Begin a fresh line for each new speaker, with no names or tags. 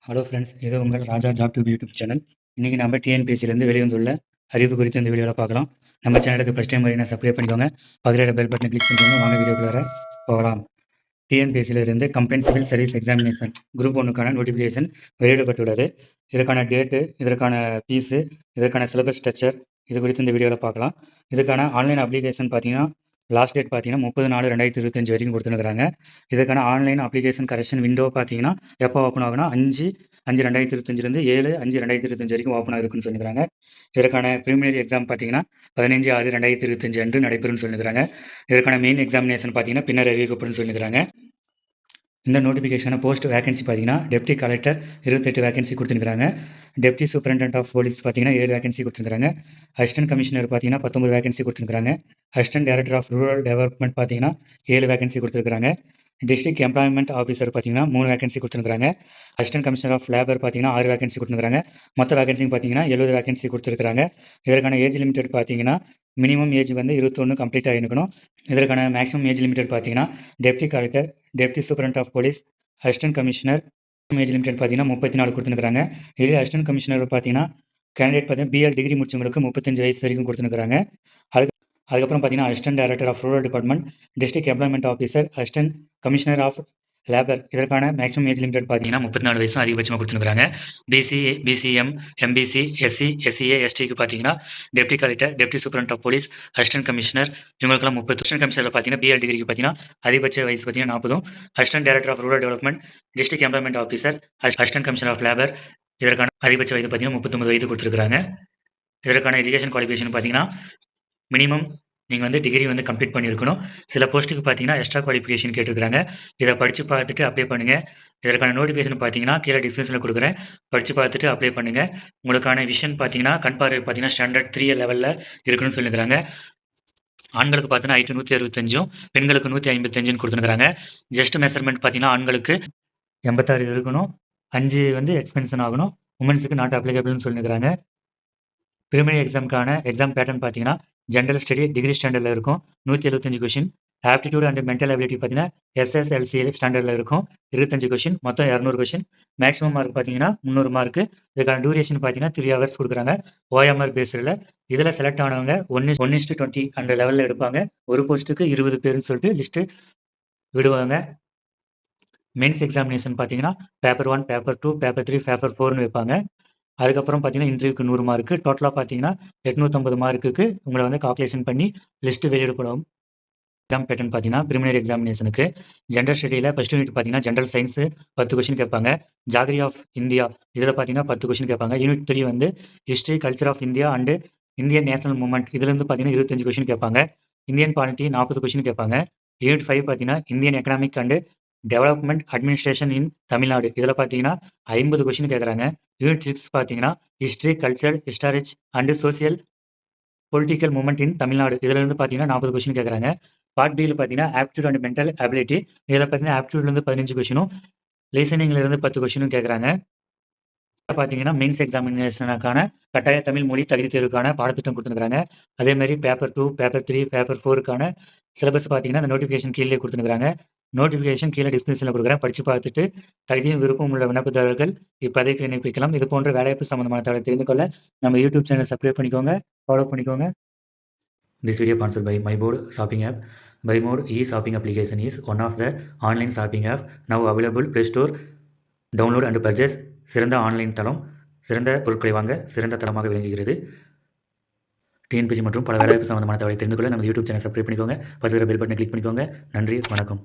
Hello friends, இது உங்கள் ராஜா job tube YouTube channel. இன்றைக்கி நம்ம டிஎன்பிஎஸ்சிலேருந்து வெளிவந்துள்ள அறிவிப்பு குறித்து இந்த வீடியோவில் பார்க்கலாம். நம்ம சேனலுக்கு ஃபஸ்ட் டைம் வரீங்கன்னா சப்ஸ்கிரைப் பண்ணிக்கோங்க. பக்கத்தில் பெல் பட்டனை கிளிக் பண்ணிக்கோங்க. வாங்க வீடியோக்குள்ளார போகலாம். டிஎன்பிஎஸ்சியிலிருந்து combine civil service examination group 1க்கான நோட்டிஃபிகேஷன் வெளியிடப்பட்டுள்ளது. இதற்கான டேட்டு, இதற்கான ஃபீஸு, இதற்கான சிலபஸ் ஸ்ட்ரக்சர் இது குறித்து இந்த வீடியோவில் பார்க்கலாம். இதுக்கான ஆன்லைன் அப்ளிகேஷன் பார்த்தீங்கன்னா லாஸ்ட் டேட் பார்த்தீங்கன்னா 30/4/2025 வரைக்கும் கொடுத்துருக்காங்க. இதுக்கான ஆன்லைன் அப்ளிகேஷன் கரெக்ஷன் விண்டோ பார்த்தீங்கன்னா எப்போ ஓப்பன் ஆகுனா 5/5/2025 7/5/2025 வரைக்கும் ஓப்பன் ஆகிருக்குன்னு சொல்லிக்கிறாங்க. இதற்கான ப்ரிலிமினரி எக்ஸாம் பார்த்தீங்கன்னா 15/6/2025 அன்று நடைபெறும்னு சொல்லிக்கிறாங்க. இதற்கான மெயின் எக்ஸாமினேஷன் பார்த்தீங்கன்னா பின்னர் அறிவிக்கப்படும் சொல்லிக்கிறாங்க. இந்த நோட்டிஃபிகேஷனை போஸ்ட் வேகன்சி பார்த்தீங்கன்னா டெப்டி கலெக்டர் 28 வேகன்சி கொடுத்துருக்காங்க. டெப்டி சூப்பரண்டன்ட் ஆஃப் போலீஸ் பார்த்தீங்கன்னா 7 வேகன்சி கொடுத்துருக்காங்க. அசிஸ்டன்ட் கமிஷனர் பார்த்தீங்கன்னா 19 வேகன்சி கொடுத்துருக்காங்க. Assistant director of rural development பார்த்தீங்கன்னா 7 வேகன்சி கொடுத்துருக்காங்க. டிஸ்ட்ரிக்ட் எம்ப்ளாய்மெண்ட் ஆஃபீஸர் பார்த்தீங்கன்னா 3 வேகன்சி கொடுத்துருக்காங்க. அசிஸ்டன்ட் கமிஷனர் ஆஃப் லேபர் பார்த்தீங்கன்னா 6 வேகன்சி கொடுத்துருக்காங்க. மொத்த வேகன்சி பார்த்தீங்கன்னா 70 வேகன்சி கொடுத்துருக்காங்க. இதற்கான ஏஜ் லிமிடெட் பார்த்தீங்கன்னா மினிமம் ஏஜ் வந்து 21 கம்ப்ளீட் ஆகிருக்கணும். இதற்கான மேக்ஸிமம் ஏஜ் லிமிடெட் பார்த்தீங்கன்னா deputy collector, deputy superintendent of police, assistant commissioner age limited பார்த்தீங்கன்னா 34 கொடுத்துருக்காங்க. இதே அசிஸ்டன்ட் கமிஷனர் பார்த்தீங்கன்னா கேண்டிடேட் பார்த்தீங்கன்னா பிஎல் டிகிரி முடிச்சவங்களுக்கு 35 வயசு வரைக்கும் கொடுத்துருக்காங்க. அதுக்கப்புறம் பார்த்தீங்கன்னா assistant director of rural department, district employment officer, assistant commissioner of labour இதற்கான மேக்ஸிமம் ஏஜ் லிமிடெட் பார்த்தீங்கன்னா 34 வயசு அதிகபட்சமாக கொடுத்துருக்காங்க. BC, BCM, MBC, SC, SCA, எஸ்டிக்கு பார்த்தீங்கன்னா deputy collector, deputy superintendent of police, assistant commissioner இவங்களுக்கெல்லாம் 30. அசிஸ்டன்ட் கமிஷனர் பார்த்தீங்கன்னா பிஎல் டிகிரிக்கு பார்த்தீங்கன்னா அதிகபட்ச வயசு பார்த்தீங்கன்னா 40. Assistant director of rural development, district employment officer, assistant commissioner of labour இதற்கான அதிகபட்ச வயது பார்த்தீங்கன்னா 39 வயது கொடுத்துருக்காங்க. இதற்கான எஜுகேஷன் குவாலிஃபிகேஷன் பார்த்தீங்கன்னா மினிமம் நீங்கள் வந்து டிகிரி வந்து கம்ப்ளீட் பண்ணியிருக்கணும். சில போஸ்ட்டுக்கு பார்த்தீங்கன்னா எக்ஸ்ட்ரா குவாலிஃபிகேஷன் கேட்டிருக்காங்க. இதை படித்து பார்த்துட்டு அப்ளை பண்ணுங்கள். இதற்கான நோட்டிஃபிகேஷன் பார்த்தீங்கன்னா கீழே டிஸ்கிரிப்ஷனில் கொடுக்குறேன். படித்து பார்த்துட்டு அப்ளை பண்ணுங்கள். உங்களுக்கான விஷன் பார்த்தீங்கன்னா கண் பார்வை பார்த்தீங்கன்னா ஸ்டாண்டர்ட் 3 லெவலில் இருக்குன்னு சொல்லியிருக்காங்க. ஆண்களுக்கு பார்த்தீங்கன்னா ஹைட்டு 165, பெண்களுக்கு 155 கொடுத்துருக்காங்க. ஜஸ்ட் மெஷர்மெண்ட் பார்த்தீங்கன்னா ஆண்களுக்கு 86 இருக்கணும், 5 வந்து எக்ஸ்பென்ஷன் ஆகணும். உமன்ஸுக்கு நாட் அப்ளிகபிள்னு சொல்லியிருக்காங்க. ப்ரிலிமினரி எக்ஸாமுக்கான எக்ஸாம் பேட்டர்ன் பார்த்தீங்கன்னா ஜென்ரல் ஸ்டடி டிகிரி ஸ்டாண்டர்டில் இருக்கும். 175 question. Aptitude and mental ability பார்த்தீங்கன்னா எஸ்எஸ்எல்சி ஸ்டாண்டர்டில் இருக்கும். 25 கொஷின், மொத்தம் 200 கொஷின். மேக்ஸிமம் மார்க் பார்த்தீங்கன்னா 300 மார்க்கு. இதுக்கான டூரேஷன் பார்த்தீங்கன்னா 3 ஹவர்ஸ் கொடுக்குறாங்க. ஓஎம்ஆர் பேஸில் இதில் செலக்ட் ஆனவங்க 1:20 அந்த லெவலில் எடுப்பாங்க. ஒரு போஸ்ட்டுக்கு 20 பேருன்னு சொல்லிட்டு லிஸ்ட்டு விடுவாங்க. மெயின்ஸ் எக்ஸாமினேஷன் பார்த்தீங்கன்னா பேப்பர் 1, பேப்பர் 2, பேப்பர் 3, பேப்பர் 4னு வைப்பாங்க. அதுக்கப்புறம் பார்த்தீங்கன்னா இன்டர்வியூக்கு 100 மார்க்கு. டோட்டலாக பார்த்தீங்கன்னா 850 மார்க்குக்கு உங்களை வந்து கால்குலேஷன் பண்ணி லிஸ்ட்டு வெளியிடப்படும். எக்ஸாம் பேட்டர்ன் பார்த்தீங்கன்னா ப்ரிலிமினரி எக்ஸாமினேஷனுக்கு ஜென்ரல் ஸ்டடியில் ஃபஸ்ட் யூனிட் பார்த்தீங்கன்னா ஜென்ரல் சயின்ஸு 10 கொஷின் கேட்பாங்க. ஜாகிரி ஆஃப் இந்தியா இதில் பார்த்தீங்கன்னா 10 கொஷின் கேட்பாங்க. யூனிட் 3 வந்து history, culture of India and Indian national movement இதுலேருந்து பார்த்தீங்கன்னா 25 கொஷின் கேட்பாங்க. இந்தியன் பாலிட்டி 40 கொஷின் கேட்பாங்க. யூனிட் 5 பார்த்தீங்கன்னா Indian economic and development administration in Tamil Nadu இதில் பார்த்தீங்கன்னா 50 கொஷின் கேட்குறாங்க. யூனிட் 6 பார்த்தீங்கன்னா history, culture, heritage and social political movement in Tamil Nadu இதிலிருந்து பார்த்தீங்கன்னா 40 கொஷின் கேட்குறாங்க. பார்ட் பியில் பார்த்தீங்கன்னா ஆப்டிடியூட் அண்ட் மென்டல் அபிலிட்டி இதில் பார்த்தீங்கன்னா ஆப்டிடியூட்லேருந்து 15 கொஷினும், லிசனிங்லேருந்து 10 கொஷினும் கேட்குறாங்க. பார்த்தீங்கன்னா மெயின்ஸ் எக்ஸாமினேஷனுக்கான கட்டாய தமிழ் மொழி தகுதி தேர்வுக்கான பாடத்திட்டம் கொடுத்துருக்காங்க. அதேமாதிரி பேப்பர் 2, பேப்பர் 3, பேப்பர் 4க்கான சிலபஸ் பார்த்தீங்கன்னா அந்த நோட்டிஃபிகேஷன் கீழே கொடுத்துருக்காங்க. நோட்டிஃபிகேஷன் கீழே டிஸ்கிரிப்ஷனில் கொடுக்குறேன். படித்து பார்த்துட்டு தகுதியும் விருப்பம் உள்ள விண்ணப்பதாரர்கள் இப்போதைக்கு விண்ணப்பிக்கலாம். இது போன்ற வேலைவாய்ப்பு சம்பந்தமான தகவலை தெரிந்து கொள்ள நம்ம யூடியூப் சேனல் சப்ஸ்கிரைப் பண்ணிக்கோங்க, ஃபாலோ பண்ணிக்கோங்க. This video sponsored by MyBoard shopping app. MyBoard e-shopping application is one of the online shopping app now available Play Store. Download and purchase. சிறந்த ஆன்லைன் தளம், சிறந்த பொருட்களை வாங்க சிறந்த தளமாக விளங்குகிறது. டிஎன்பிஎஸ்சி மற்றும் பல வேலைவாய்ப்பு சம்பந்தமான தகவலை தெரிந்து கொள்ள நம்ம யூடியூப் சேனல் சப்ஸ்கிரைப் பண்ணிக்கோங்க. பக்கத்தில் பெல் பட்டனை கிளிக் பண்ணிக்கோங்க. நன்றி, வணக்கம்.